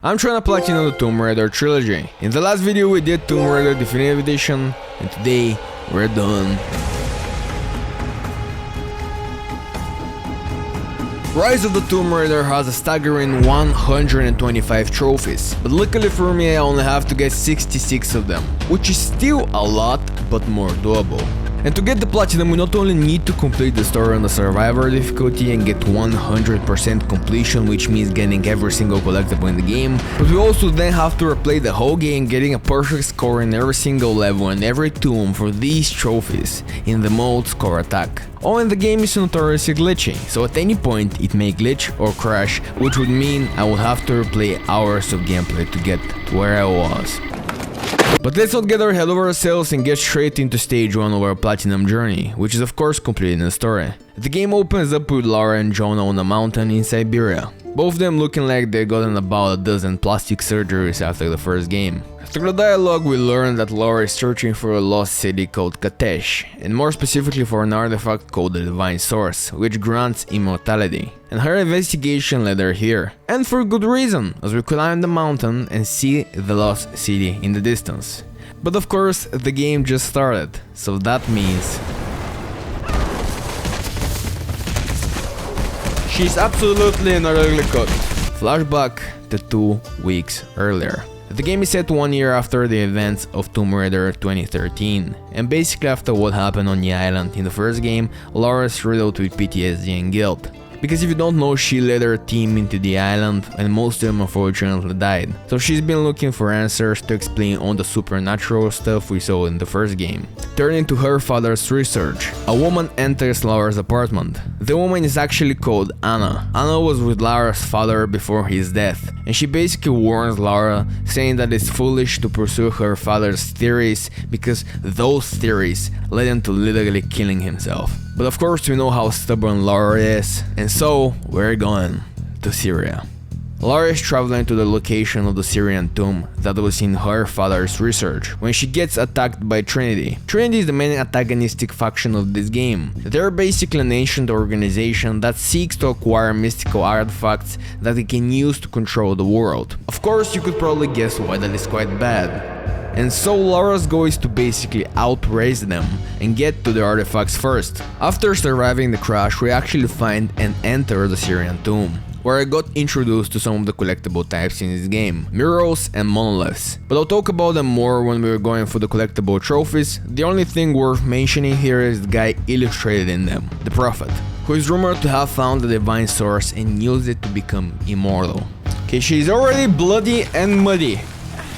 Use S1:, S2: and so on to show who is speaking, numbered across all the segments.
S1: I'm trying to platinum the Tomb Raider trilogy. In the last video we did Tomb Raider Definitive Edition, and today we're done. Rise of the Tomb Raider has a staggering 125 trophies, but luckily for me I only have to get 66 of them, which is still a lot, but more doable. And to get the platinum we not only need to complete the story on the survivor difficulty and get 100% completion, which means getting every single collectible in the game, but we also then have to replay the whole game getting a perfect score in every single level and every tomb for these trophies in the mode Score Attack. All in the game is notoriously glitchy, so at any point it may glitch or crash, which would mean I would have to replay hours of gameplay to get where I was. But let's not get our head over ourselves and get straight into stage 1 of our platinum journey, which is of course completing the story. The game opens up with Lara and Jonah on a mountain in Siberia, both of them looking like they gotten about a dozen plastic surgeries after the first game. Through the dialogue we learn that Lara is searching for a lost city called Kitesh, and more specifically for an artifact called the Divine Source, which grants immortality. And her investigation led her here, and for good reason, as we climb the mountain and see the lost city in the distance. But of course, the game just started, so that means she's absolutely an ugly cut. Flashback to 2 weeks earlier. The game is set 1 year after the events of Tomb Raider 2013, and basically after what happened on the island in the first game, Lara is riddled with PTSD and guilt. Because if you don't know, she led her team into the island and most of them unfortunately died. So she's been looking for answers to explain all the supernatural stuff we saw in the first game. Turning to her father's research, a woman enters Lara's apartment. The woman is actually called Anna. Anna was with Lara's father before his death, and she basically warns Lara, saying that it's foolish to pursue her father's theories because those theories led him to literally killing himself. But of course we know how stubborn Lara is, and so we're going to Syria. Lara is traveling to the location of the Syrian tomb that was in her father's research when she gets attacked by Trinity. Trinity is the main antagonistic faction of this game. They're basically an ancient organization that seeks to acquire mystical artifacts that they can use to control the world. Of course you could probably guess why that is quite bad. And so Lara's goal is to basically outrace them and get to the artifacts first. After surviving the crash, we actually find and enter the Syrian tomb, where I got introduced to some of the collectible types in this game, murals and monoliths. But I'll talk about them more when we're going for the collectible trophies. The only thing worth mentioning here is the guy illustrated in them, the Prophet, who is rumored to have found the Divine Source and used it to become immortal. Okay, she's already bloody and muddy.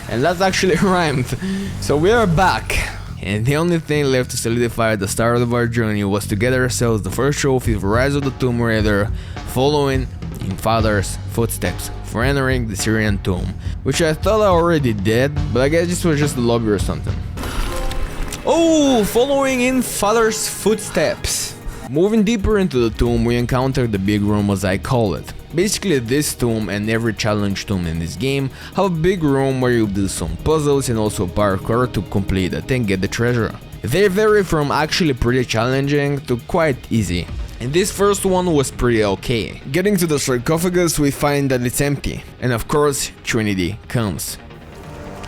S1: And that's actually rhymed, so we are back. And the only thing left to solidify the start of our journey was to get ourselves the first trophy for Rise of the Tomb Raider, following in Father's footsteps for entering the Syrian tomb, which I thought I already did, but I guess this was just the lobby or something. Oh, following in Father's footsteps. Moving deeper into the tomb, we encounter the big room, as I call it. Basically, this tomb and every challenge tomb in this game have a big room where you do some puzzles and also parkour to complete it and get the treasure. They vary from actually pretty challenging to quite easy. And this first one was pretty okay. Getting to the sarcophagus, we find that it's empty. And of course, Trinity comes.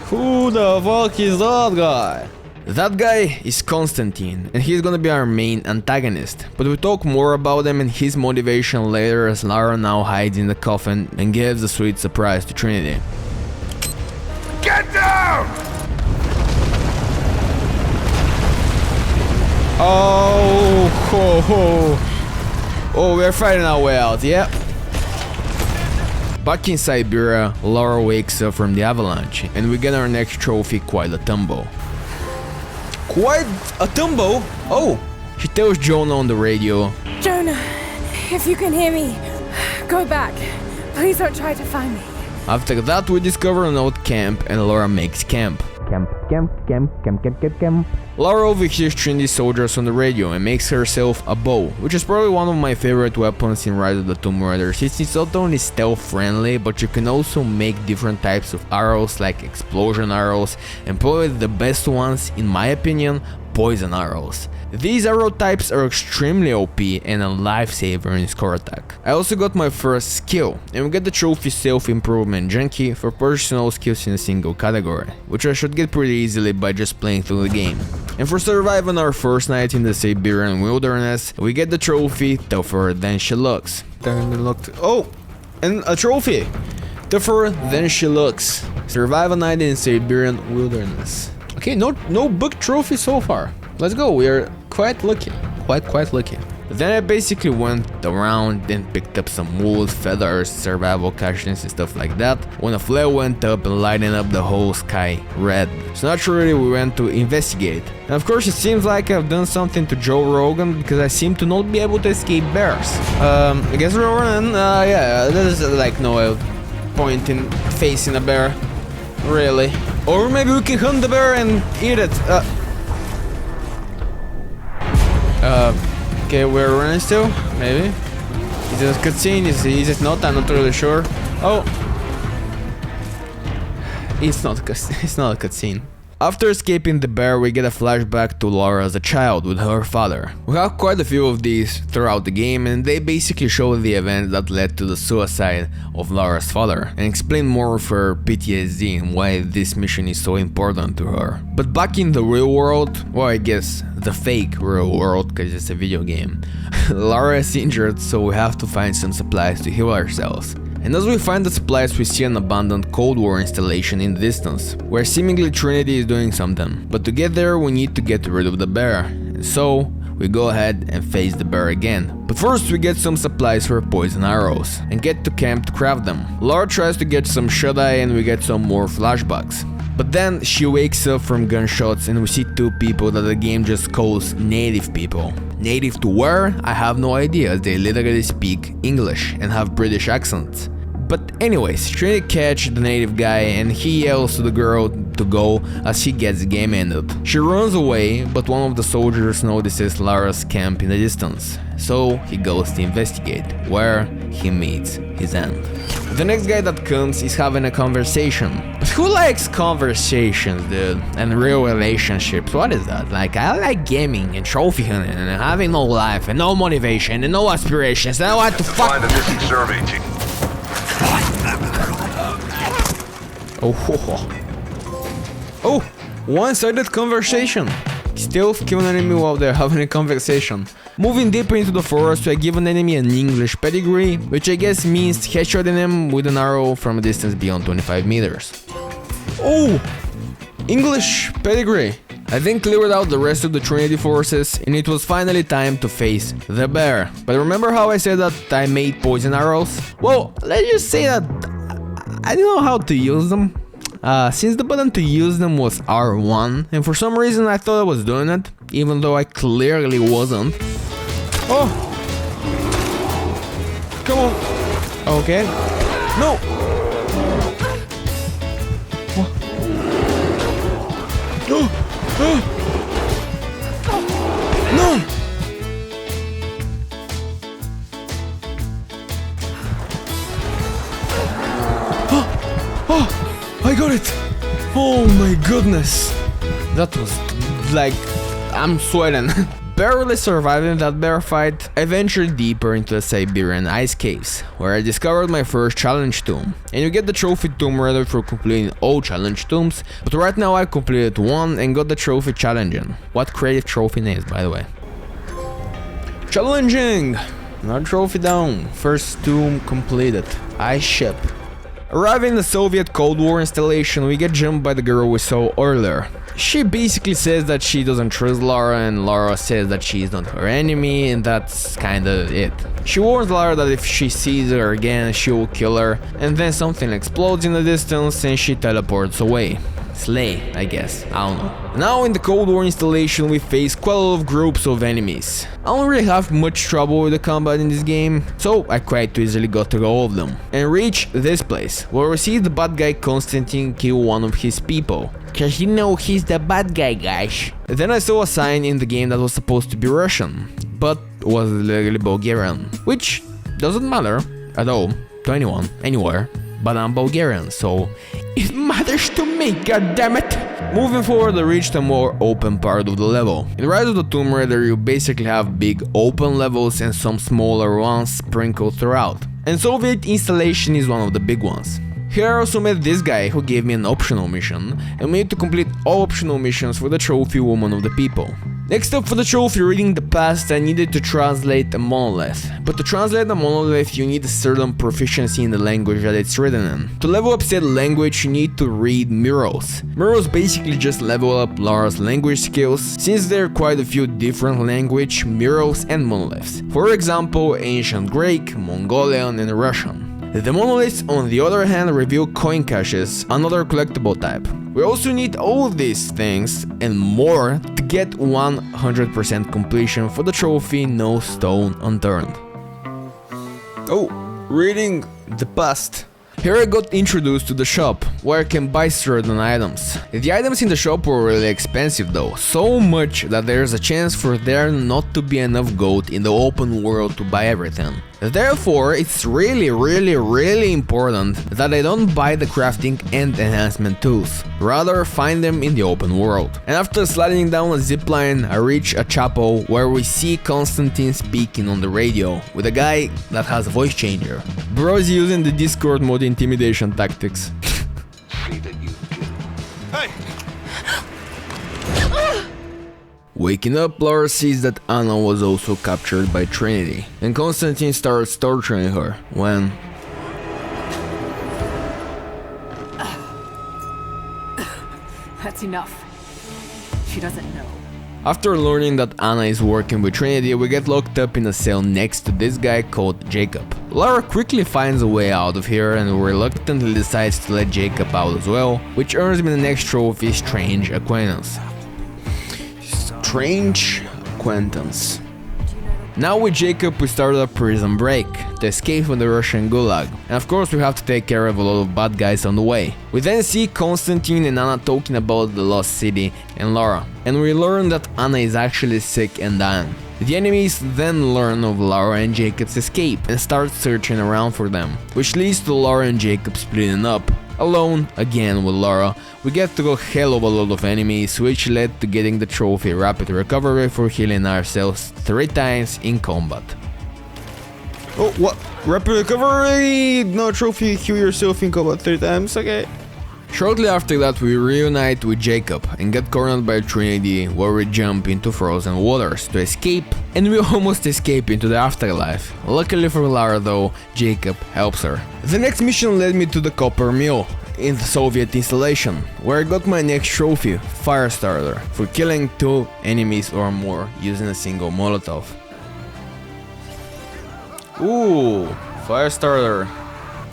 S1: Who the fuck is that guy? That guy is Constantine, and he's gonna be our main antagonist, but we'll talk more about him and his motivation later, as Lara now hides in the coffin and gives a sweet surprise to Trinity.
S2: Get down!
S1: Oh, ho, ho. Oh, we're fighting our way out, yeah. Back in Siberia, Lara wakes up from the avalanche, and we get our next trophy, quite a tumble. Quite a tumble? Oh, she tells Jonah on the radio.
S3: Jonah, if you can hear me, go back. Please don't try to find me.
S1: After that, we discover an old camp and Lara makes camp. Camp. Lara overhears Trinity soldiers on the radio and makes herself a bow, which is probably one of my favorite weapons in Rise of the Tomb Raider, since it's not only stealth friendly, but you can also make different types of arrows like explosion arrows, and probably the best ones, in my opinion, poison arrows. These arrow types are extremely OP and a lifesaver in score attack. I also got my first skill, and we get the trophy Self-Improvement Junkie for purchasing all skills in a single category, which I should get pretty easily by just playing through the game. And for surviving our first night in the Siberian wilderness, we get the trophy Tougher Than She Looks. Oh, and a trophy! Tougher Than She Looks. Survive a night in Siberian wilderness. Okay, no book trophy so far. Let's go, we are quite lucky. Quite lucky. Then I basically went around and picked up some wood, feathers, survival caches and stuff like that, when a flare went up and lighting up the whole sky red. So naturally we went to investigate. And of course it seems like I've done something to Joe Rogan, because I seem to not be able to escape bears. I guess we're running, yeah, there's like no point in facing a bear, really. Or maybe we can hunt the bear and eat it. Okay, we're running still, maybe. Is it a cutscene? Is it not? I'm not really sure. Oh, it's not a cutscene. After escaping the bear, we get a flashback to Lara as a child with her father. We have quite a few of these throughout the game, and they basically show the events that led to the suicide of Lara's father, and explain more of her PTSD and why this mission is so important to her. But back in the real world, well, I guess the fake real world, because it's a video game, Lara is injured, so we have to find some supplies to heal ourselves. And as we find the supplies, we see an abandoned Cold War installation in the distance, where seemingly Trinity is doing something. But to get there, we need to get rid of the bear. And so, we go ahead and face the bear again. But first we get some supplies for poison arrows, and get to camp to craft them. Lara tries to get some shut-eye and we get some more flashbacks. But then she wakes up from gunshots and we see two people that the game just calls native people. Native to where? I have no idea, as they literally speak English and have British accents. But anyways, Trinity catch the native guy and he yells to the girl to go as he gets the game ended. She runs away, but one of the soldiers notices Lara's camp in the distance. So he goes to investigate, where he meets his end. The next guy that comes is having a conversation. But who likes conversations, dude? And real relationships, what is that? Like, I like gaming and trophy hunting and having no life and no motivation and no aspirations and I want to fuck.
S2: Find the missing survey team.
S1: Oh, one-sided conversation. Stealth, kill an enemy while they're having a conversation. Moving deeper into the forest, I give an enemy an English pedigree, which I guess means headshotting him with an arrow from a distance beyond 25 meters. Oh, English pedigree. I then cleared out the rest of the Trinity forces, and it was finally time to face the bear. But remember how I said that I made poison arrows? Well, let's just say that I didn't know how to use them. Since the button to use them was R1, and for some reason I thought I was doing it, even though I clearly wasn't. Oh! Come on! Okay. No! What? No! No! I got it! Oh my goodness! That was like, I'm sweating. Barely surviving that bear fight, I ventured deeper into the Siberian ice caves, where I discovered my first challenge tomb. And you get the trophy Tomb Raider for completing all challenge tombs, but right now I completed one and got the trophy challenging. What creative trophy names, by the way. Challenging! Another trophy down. First tomb completed. Ice ship. Arriving in the Soviet Cold War installation, we get jumped by the girl we saw earlier. She basically says that she doesn't trust Lara, and Lara says that she is not her enemy, and that's kinda it. She warns Lara that if she sees her again, she will kill her, and then something explodes in the distance and she teleports away. Slay, I guess, I don't know. Now in the Cold War installation we face quite a lot of groups of enemies. I don't really have much trouble with the combat in this game, so I quite easily got through all of them. And reach this place, where we see the bad guy Konstantin kill one of his people. Cause you know he's the bad guy, guys. Then I saw a sign in the game that was supposed to be Russian, but was literally Bulgarian. Which doesn't matter at all to anyone, anywhere. but I'm Bulgarian, so it matters to me, goddammit! Moving forward, I reached a more open part of the level. In Rise of the Tomb Raider, you basically have big open levels and some smaller ones sprinkled throughout. And Soviet installation is one of the big ones. Here I also met this guy who gave me an optional mission, and we need to complete all optional missions for the trophy Woman of the People. Next up, for the trophy Reading the Past, I needed to translate a monolith. But to translate a monolith you need a certain proficiency in the language that it's written in. To level up said language you need to read murals. Murals basically just level up Lara's language skills, since there are quite a few different language, murals and monoliths. For example, Ancient Greek, Mongolian and Russian. The monoliths on the other hand reveal coin caches, another collectible type. We also need all of these things and more to get 100% completion for the trophy No Stone Unturned. Oh, Reading the Past. Here I got introduced to the shop, where I can buy certain items. The items in the shop were really expensive though, so much that there's a chance for there not to be enough gold in the open world to buy everything. Therefore, it's really important that I don't buy the crafting and enhancement tools, rather find them in the open world. And after sliding down a zipline, I reach a chapel where we see Constantine speaking on the radio with a guy that has a voice changer. Bro's using the Discord mode intimidation tactics.
S2: Hey!
S1: Waking up, Lara sees that Anna was also captured by Trinity, and Constantine starts torturing her when...
S3: That's enough. She doesn't know.
S1: After learning that Anna is working with Trinity, we get locked up in a cell next to this guy called Jacob. Lara quickly finds a way out of here and reluctantly decides to let Jacob out as well, which earns me the next trophy, Strange Acquaintance. Strange Acquaintance. Now with Jacob we started a prison break to escape from the Russian gulag, and of course we have to take care of a lot of bad guys on the way. We then see Constantine and Anna talking about the lost city and Lara, and we learn that Anna is actually sick and dying. The enemies then learn of Lara and Jacob's escape and start searching around for them, which leads to Lara and Jacob splitting up. Alone, again with Lara, we get through a hell of a lot of enemies, which led to getting the trophy Rapid Recovery for healing ourselves 3 times in combat.
S4: Oh, what? Rapid recovery? No trophy, heal yourself in combat 3 times, okay.
S1: Shortly after that we reunite with Jacob and get cornered by Trinity, where we jump into frozen waters to escape, and we almost escape into the afterlife. Luckily for Lara though, Jacob helps her. The next mission led me to the copper mill in the Soviet installation, where I got my next trophy, Firestarter, for killing 2 enemies or more using a single Molotov. Ooh, Firestarter.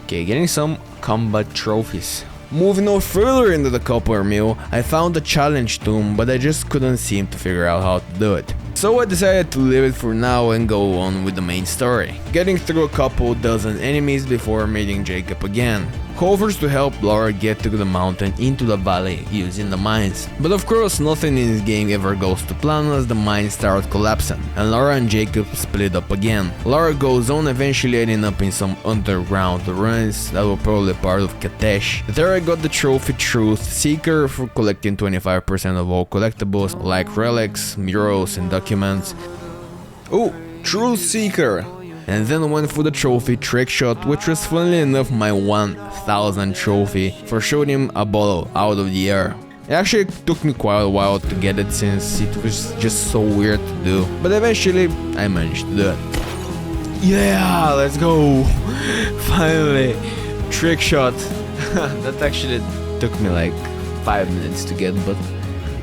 S1: Okay, getting some combat trophies. Moving no further into the copper mill, I found a challenge tomb, but I just couldn't seem to figure out how to do it. So I decided to leave it for now and go on with the main story, getting through a couple dozen enemies before meeting Jacob again, who offers to help Lara get to the mountain into the valley using the mines. But of course nothing in this game ever goes to plan as the mines start collapsing, and Lara and Jacob split up again. Lara goes on, eventually ending up in some underground ruins that were probably part of Kitesh. There I got the trophy Truth Seeker for collecting 25% of all collectibles like relics, murals and documents.
S4: Oh, Truth Seeker.
S1: And then went for the trophy Trick Shot, which was funnily enough my 1000th trophy for shooting a bottle out of the air. It actually took me quite a while to get it since it was just so weird to do, but eventually I managed to do it. Yeah, let's go! Finally! Trick Shot. That actually took me like 5 minutes to get, but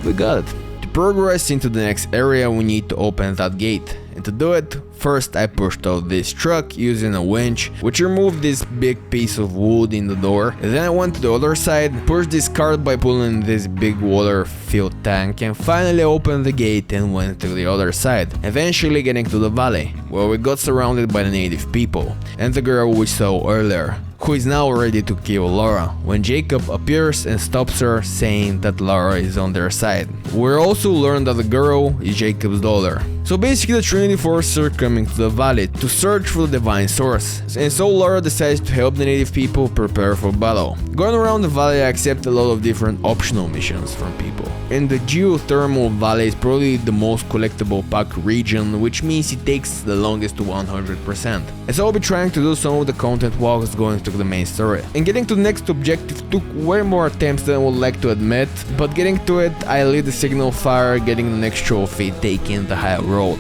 S1: we got it. To progress into the next area we need to open that gate, and to do it, first I pushed out this truck using a winch, which removed this big piece of wood in the door. Then I went to the other side, pushed this cart by pulling this big water filled tank, and finally opened the gate and went to the other side, eventually getting to the valley, where we got surrounded by the native people, and the girl we saw earlier, who is now ready to kill Lara, when Jacob appears and stops her, saying that Lara is on their side. We also learned that the girl is Jacob's daughter, So basically the Trinity forces are coming to the valley to search for the divine source, and so Lara decides to help the native people prepare for battle. Going around the valley I accept a lot of different optional missions from people. And the geothermal valley is probably the most collectible pack region, which means it takes the longest to 100%. And so I'll be trying to do some of the content while going through the main story. And getting to the next objective took way more attempts than I would like to admit, but getting to it I lit the signal fire, getting the next trophy, taking the high road.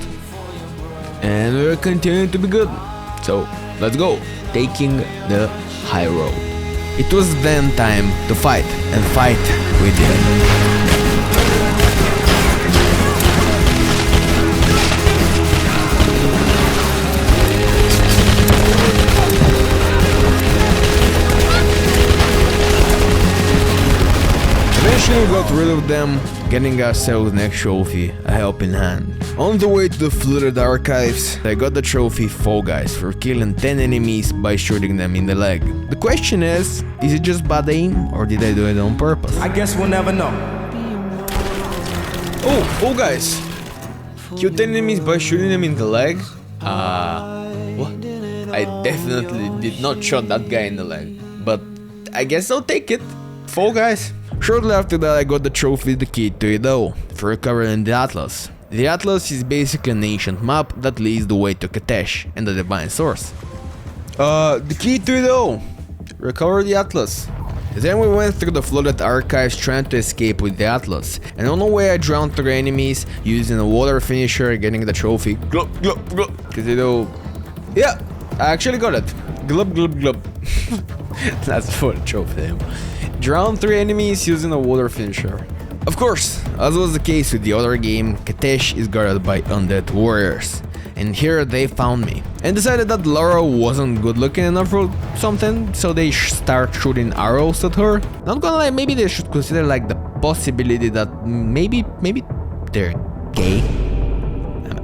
S1: And we're continuing to be good. So let's go, taking the high road. It was then time to fight, and fight we did. Eventually we got rid of them, getting ourselves the next trophy, a helping hand. On the way to the flooded archives, I got the trophy Fall Guys for killing 10 enemies by shooting them in the leg. The question is it just bad aim or did I do it on purpose?
S5: I guess we'll never know.
S4: Oh, Fall Guys! Kill 10 enemies by shooting them in the leg?
S1: What? I definitely did not shot that guy in the leg, but I guess I'll take it.
S4: Fall Guys.
S1: Shortly after that I got the trophy The Key to It All for recovering the Atlas. The Atlas is basically an ancient map that leads the way to Kitesh and the divine source.
S4: The key to it all. Recover the Atlas.
S1: Then we went through the flooded archives trying to escape with the Atlas, and on the way I drowned 3 enemies using a water finisher, getting the trophy glub glub glub. Cause it all...
S4: Yeah, I actually got it. Glub glub glub.
S1: That's for the trophy.
S4: Drown 3 enemies using a water finisher.
S1: Of course, as was the case with the other game, Kitesh is guarded by undead warriors. And here they found me, and decided that Lara wasn't good looking enough or something, so they start shooting arrows at her. Not gonna lie, maybe they should consider like the possibility that maybe they're gay.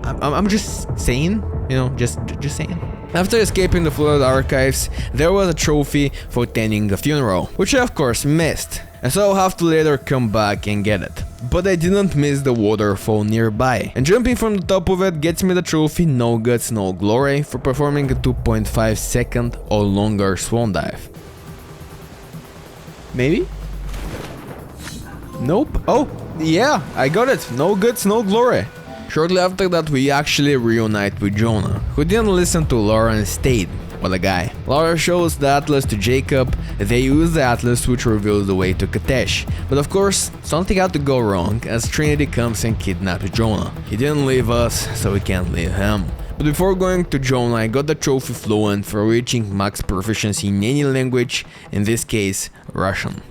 S1: I'm just saying, you know, just saying. After escaping the flooded archives, there was a trophy for attending a funeral, which I of course missed, and so I'll have to later come back and get it. But I didn't miss the waterfall nearby, and jumping from the top of it gets me the trophy No Guts No Glory for performing a 2.5 second or longer swan dive.
S4: Maybe? Nope. Oh, yeah, I got it. No Guts No Glory.
S1: Shortly after that we actually reunite with Jonah, who didn't listen to Lara and stayed. What a guy. Lara shows the Atlas to Jacob, they use the Atlas which reveals the way to Kitesh. But of course, something had to go wrong as Trinity comes and kidnaps Jonah. He didn't leave us, so we can't leave him. But before going to Jonah, I got the trophy Fluent for reaching max proficiency in any language, in this case, Russian.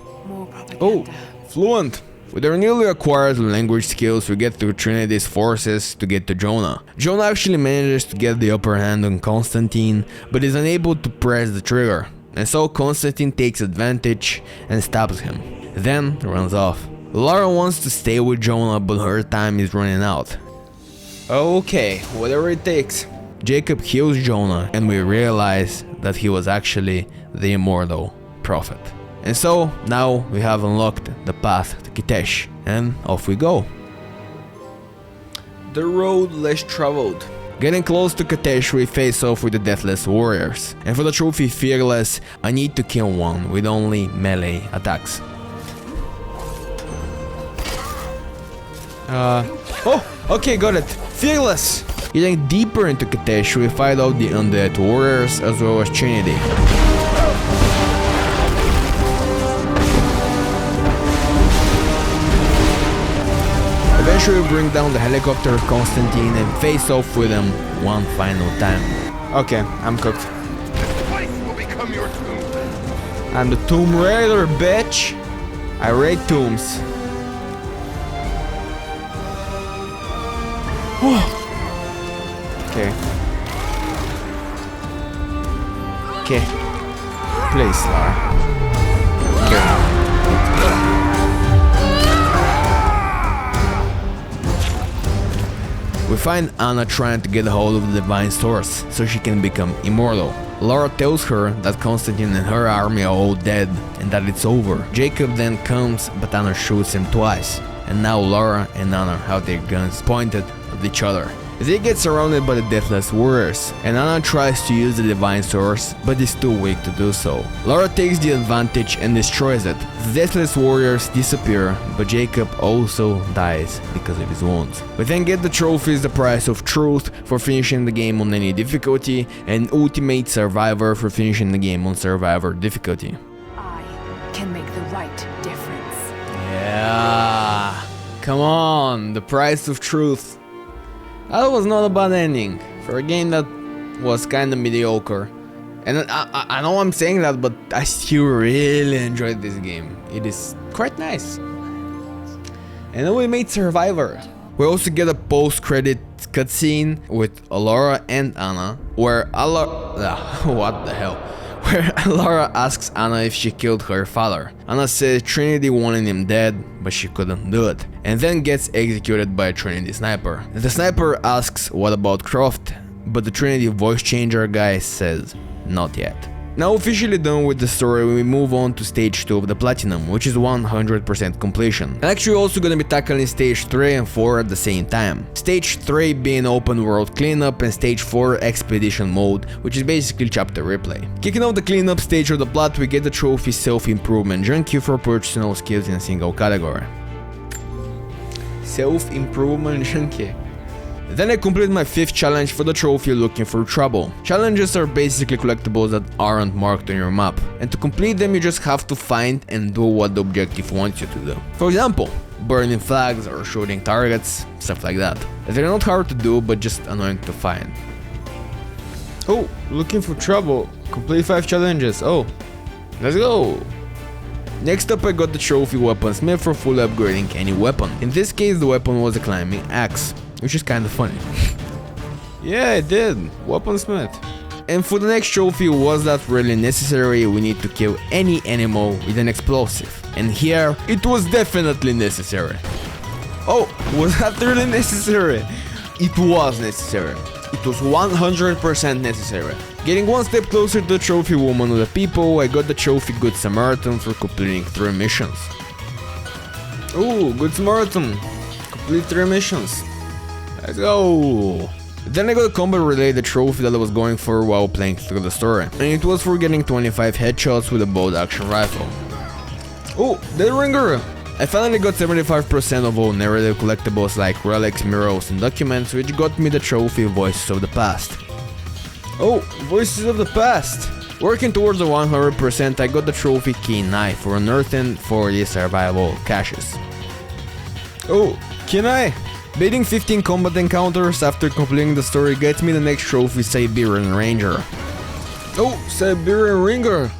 S4: Oh, Fluent.
S1: With our newly acquired language skills, we get through Trinity's forces to get to Jonah. Jonah actually manages to get the upper hand on Constantine, but is unable to press the trigger, and so Constantine takes advantage and stabs him, then runs off. Lara wants to stay with Jonah, but her time is running out.
S4: Okay, whatever it takes.
S1: Jacob heals Jonah, and we realize that he was actually the immortal prophet. And so, now we have unlocked the path to Kitesh, and off we go.
S4: The road less traveled.
S1: Getting close to Kitesh, we face off with the Deathless Warriors, and for the trophy Fearless, I need to kill one with only melee attacks.
S4: Oh, okay, got it. Fearless.
S1: Getting deeper into Kitesh, we fight out the Undead Warriors as well as Trinity. Eventually we bring down the helicopter of Constantine and face off with him one final time.
S4: Okay, I'm cooked.
S2: This place will become your tomb.
S4: I'm the Tomb Raider, bitch. I raid tombs. Okay. Okay. Please, Lara. Okay.
S1: We find Anna trying to get a hold of the divine source so she can become immortal. Lara tells her that Constantine and her army are all dead and that it's over. Jacob then comes, but Anna shoots him twice, and now Lara and Anna have their guns pointed at each other. They get surrounded by the Deathless Warriors, and Anna tries to use the Divine Source, but is too weak to do so. Lara takes the advantage and destroys it. The Deathless Warriors disappear, but Jacob also dies because of his wounds. We then get the trophies, the Price of Truth for finishing the game on any difficulty, and Ultimate Survivor for finishing the game on Survivor difficulty.
S3: I can make the right difference.
S1: Yeah, come on, the Price of Truth. That was not a bad ending for a game that was kinda mediocre. And I know I'm saying that, but I still really enjoyed this game. It is quite nice. And then we made Survivor. We also get a post-credit cutscene with Lara and Anna, where what the hell? Where Lara asks Anna if she killed her father. Anna says Trinity wanted him dead, but she couldn't do it, and then gets executed by a Trinity sniper. The sniper asks what about Croft, but the Trinity voice changer guy says not yet. Now officially done with the story, we move on to stage 2 of the Platinum, which is 100% completion. I'm actually also gonna be tackling stage 3 and 4 at the same time. Stage 3 being open world cleanup and stage 4 expedition mode, which is basically chapter replay. Kicking off the cleanup stage of the plot, we get the trophy self-improvement junkie for purchasing all skills in a single category. Self-improvement junkie. Then I complete my 5th challenge for the trophy looking for trouble. Challenges are basically collectibles that aren't marked on your map, and to complete them you just have to find and do what the objective wants you to do. For example, burning flags or shooting targets, stuff like that. They're not hard to do, but just annoying to find.
S4: Oh, looking for trouble. Complete 5 challenges. Oh, let's go.
S1: Next up I got the trophy weaponsmith for fully upgrading any weapon. In this case the weapon was a climbing axe, which is kinda funny.
S4: Yeah, it did. Weaponsmith.
S1: And for the next trophy, was that really necessary? We need to kill any animal with an explosive. And here, it was definitely necessary.
S4: Oh, was that really necessary?
S1: It was necessary. It was 100% necessary. Getting one step closer to the trophy Woman of the People, I got the trophy Good Samaritan for completing 3 missions.
S4: Oh, Good Samaritan. Complete 3 missions. Let's go!
S1: Then I got a combat related trophy that I was going for while playing through the story, and it was for getting 25 headshots with a bolt action rifle.
S4: Oh, the ringer!
S1: I finally got 75% of all narrative collectibles like relics, murals and documents, which got me the trophy Voices of the Past.
S4: Oh, Voices of the Past!
S1: Working towards the 100%, I got the trophy Keen Eye for unearthing 40 survival caches.
S4: Oh, Kenai!
S1: Beating 15 combat encounters after completing the story gets me the next trophy Siberian Ranger.
S4: Oh, Siberian Ringer!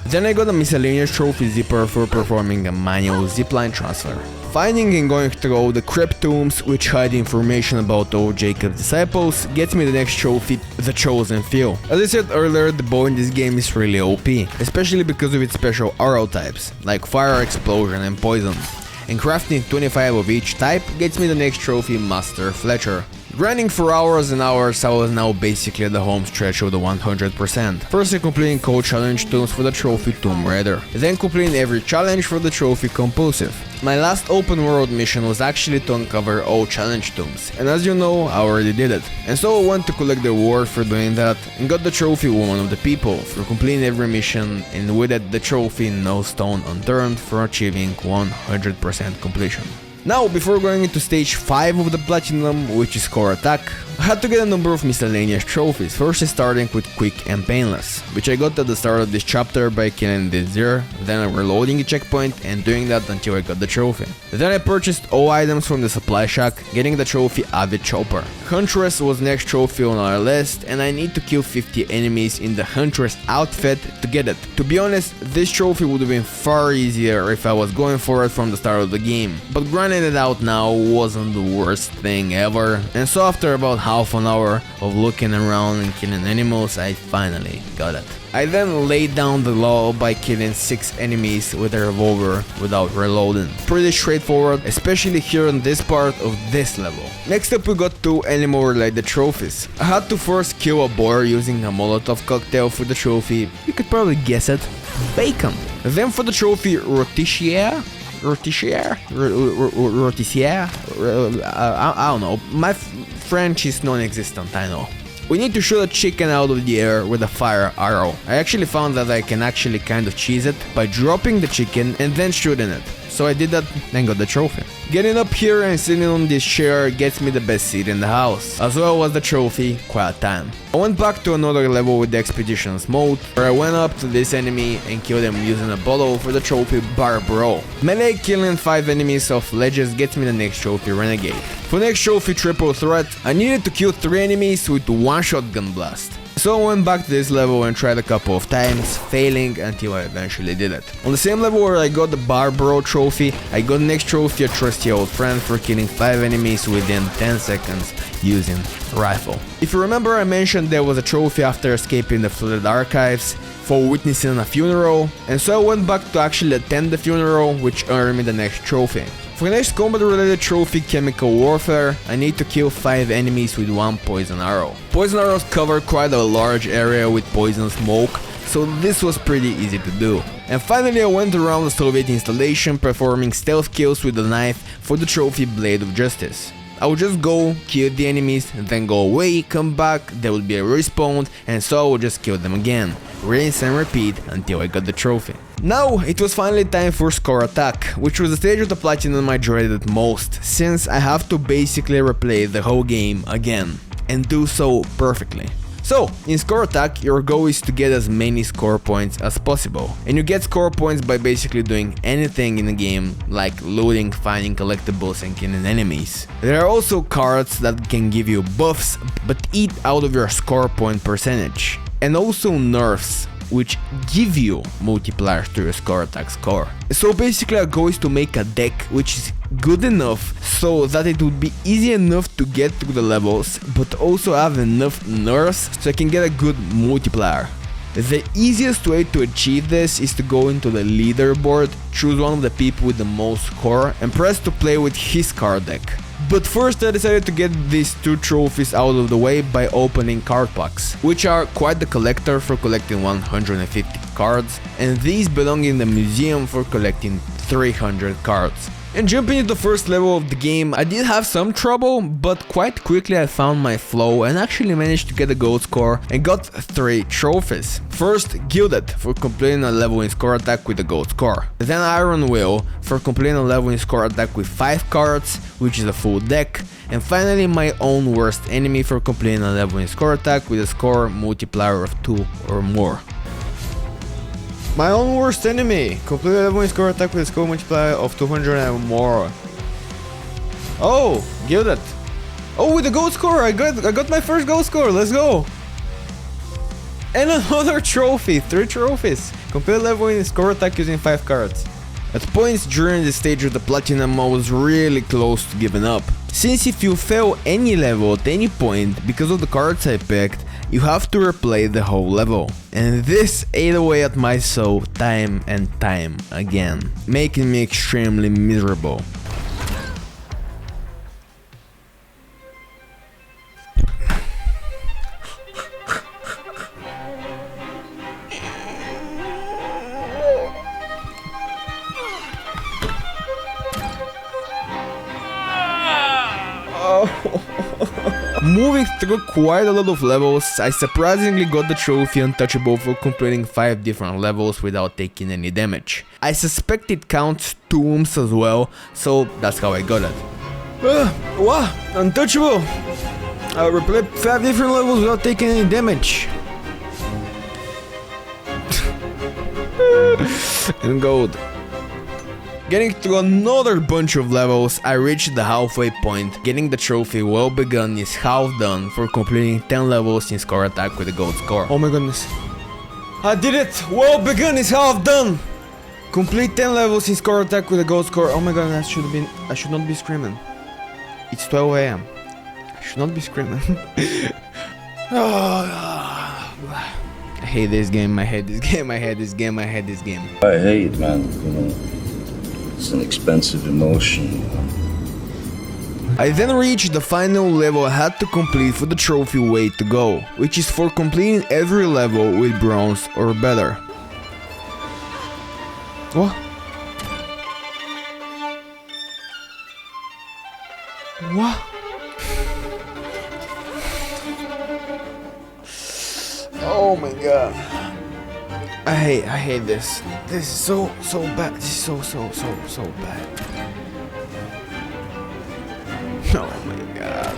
S1: Then I got a Miscellaneous trophy zipper for performing a manual zipline transfer. Finding and going through all the crypt tombs which hide information about all Jacob's disciples gets me the next trophy, the Chosen Few. As I said earlier, the bow in this game is really OP, especially because of its special arrow types, like fire, explosion and poison. And crafting 25 of each type gets me the next trophy Master Fletcher. Grinding for hours and hours, I was now basically at the home stretch of the 100%. Firstly completing Cold Challenge tombs for the trophy Tomb Raider, then completing every challenge for the trophy Compulsive. My last open world mission was actually to uncover all challenge tombs, and as you know, I already did it. And so I went to collect the reward for doing that, and got the trophy Woman of the People for completing every mission, and with it the trophy No Stone Unturned for achieving 100% completion. Now, before going into stage 5 of the Platinum, which is Core Attack, I had to get a number of miscellaneous trophies, first starting with Quick and Painless, which I got at the start of this chapter by killing the Zir, then reloading a checkpoint and doing that until I got the trophy. Then I purchased all items from the supply shack, getting the trophy Avid Chopper. Huntress was next trophy on our list, and I need to kill 50 enemies in the Huntress outfit to get it. To be honest, this trophy would have been far easier if I was going for it from the start of the game, but grinding it out now wasn't the worst thing ever, and so after about half an hour of looking around and killing animals, I finally got it. I then laid down the law by killing 6 enemies with a revolver without reloading. Pretty straightforward, especially here on this part of this level. Next up we got 2 animal related trophies. I had to first kill a boar using a Molotov cocktail for the trophy, you could probably guess it, bacon. Then for the trophy Roticia, Roticier? Roticier? I don't know. My French is non-existent, I know. We need to shoot a chicken out of the air with a fire arrow. I actually found that I can actually kind of cheese it by dropping the chicken and then shooting it. So I did that and got the trophy. Getting up here and sitting on this chair gets me the best seat in the house, as well as the trophy, quiet time. I went back to another level with the expeditions mode, where I went up to this enemy and killed him using a bottle for the trophy Barbaro. Melee killing 5 enemies off ledges gets me the next trophy Renegade. For next trophy Triple Threat, I needed to kill 3 enemies with 1 shotgun blast. So I went back to this level and tried a couple of times, failing until I eventually did it. On the same level where I got the Barbaro trophy, I got the next trophy a trusty old friend for killing 5 enemies within 10 seconds using a rifle. If you remember, I mentioned there was a trophy after escaping the flooded archives for witnessing a funeral, and so I went back to actually attend the funeral, which earned me the next trophy. For the next combat related trophy, Chemical Warfare, I need to kill 5 enemies with 1 poison arrow. Poison arrows cover quite a large area with poison smoke, so this was pretty easy to do. And finally I went around the Soviet installation performing stealth kills with a knife for the trophy Blade of Justice. I would just go, kill the enemies, then go away, come back, there would be a respawn, and so I would just kill them again. Rinse and repeat until I got the trophy. Now it was finally time for Score Attack, which was the stage of the platinum I dreaded most, since I have to basically replay the whole game again, and do so perfectly. So, in Score Attack, your goal is to get as many score points as possible, and you get score points by basically doing anything in the game, like looting, finding collectibles and killing enemies. There are also cards that can give you buffs, but eat out of your score point percentage, and also nerfs, which give you multipliers to your Score Attack score. So basically our goal is to make a deck which is good enough so that it would be easy enough to get through the levels, but also have enough nerfs so I can get a good multiplier. The easiest way to achieve this is to go into the leaderboard, choose one of the people with the most score and press to play with his card deck. But first I decided to get these 2 trophies out of the way by opening card packs, which are quite the collector for collecting 150 cards, and these belong in the museum for collecting 300 cards. And jumping into the first level of the game, I did have some trouble, but quite quickly I found my flow and actually managed to get a gold score and got 3 trophies. First, Gilded for completing a level in Score Attack with a gold score. Then Iron Will for completing a level in Score Attack with 5 cards, which is a full deck. And finally my own worst enemy for completing a level in Score Attack with a score multiplier of 2 or more.
S4: My own worst enemy. Complete level in Score Attack with a score multiplier of 200 and more. Oh, Gilded. Oh, with a gold score. I got my first gold score. Let's go. And another trophy. 3 trophies. Complete level in Score Attack using 5 cards. At points during the stage of the platinum I was really close to giving up. Since if you fail any level at any point because of the cards I picked, you have to replay the whole level. And this ate away at my soul time and time again, making me extremely miserable. Moving through quite a lot of levels, I surprisingly got the trophy Untouchable for completing 5 different levels without taking any damage. I suspect it counts tombs as well, so that's how I got it. What? Untouchable! I replayed 5 different levels without taking any damage. And gold. Getting through another bunch of levels, I reached the halfway point. Getting the trophy Well Begun is half done for completing 10 levels in Score Attack with a gold score. Oh my goodness. I did it! Well Begun is half done! Complete 10 levels in Score Attack with a gold score. Oh my god, I should not be screaming. It's 12 AM. I should not be screaming. I hate this game, I hate this game, I hate this game, I hate this game.
S5: I hate, man, you know. It's an expensive emotion.
S1: I then reached the final level I had to complete for the trophy Way to Go, which is for completing every level with bronze or better.
S4: What? What? Oh my god. I hate this. This is so bad. This is so bad. Oh my god.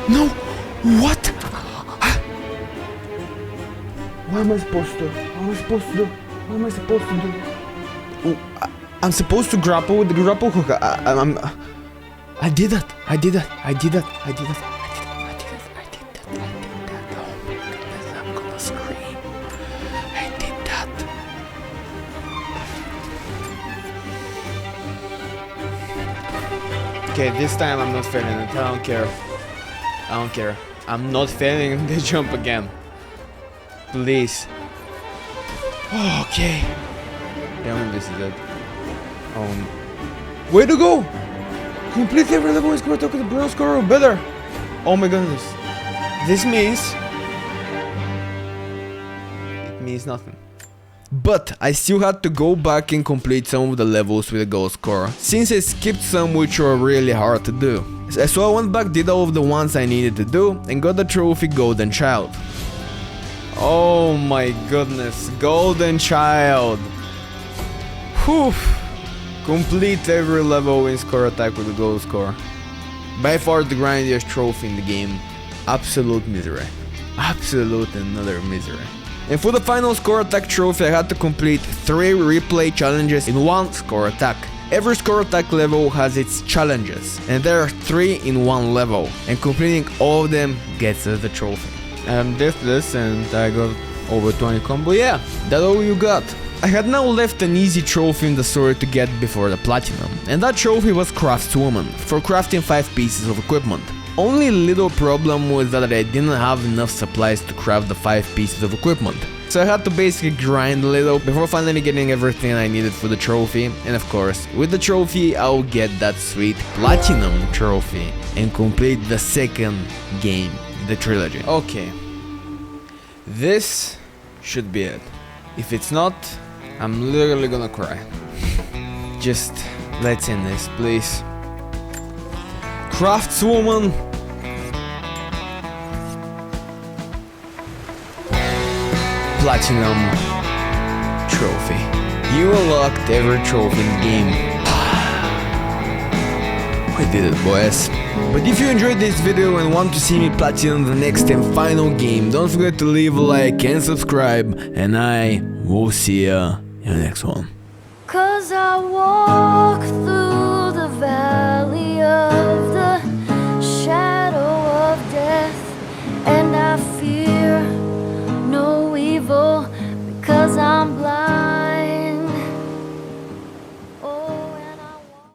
S4: No! What? What am I supposed to do? What am I supposed to do? What am I supposed to do? Oh, I'm supposed to grapple with the grapple hook. I did that. I did that. I did that. I did that. I did that. I did that. I did that. Oh my goodness, I'm gonna scream. I did that. Okay, this time I'm not failing it. I don't care. I don't care. I'm not failing the jump again. Please. Oh, okay. Damn, this is it. Way to go! Complete every level is going to talk with the bronze score or better. Oh my goodness. This means... it means nothing. But I still had to go back and complete some of the levels with a gold score, since I skipped some which were really hard to do. So I went back, did all of the ones I needed to do, and got the trophy Golden Child. Oh my goodness, Golden Child! Whew! Complete every level in score attack with a gold score. By far the grindiest trophy in the game. Absolute misery. Absolute another misery. And for the final score attack trophy I had to complete 3 replay challenges in 1 score attack. Every score attack level has its challenges, and there are 3 in 1 level, and completing all of them gets us the trophy. And did this and I got over 20 combo. Yeah, that's all you got. I had now left an easy trophy in the story to get before the platinum, and that trophy was Craftswoman, for crafting 5 pieces of equipment. Only little problem was that I didn't have enough supplies to craft the 5 pieces of equipment. So I had to basically grind a little before finally getting everything I needed for the trophy, and of course, with the trophy I'll get that sweet platinum trophy and complete the second game, the trilogy. Okay, this should be it. If it's not, I'm literally gonna cry. Just let's end this, please. Craftswoman. Platinum trophy. You unlocked every trophy in the game. We did it, boys. But if you enjoyed this video and want to see me platinum the next and final game, don't forget to leave a like and subscribe, and I will see ya in the next one.
S6: 'Cause I walk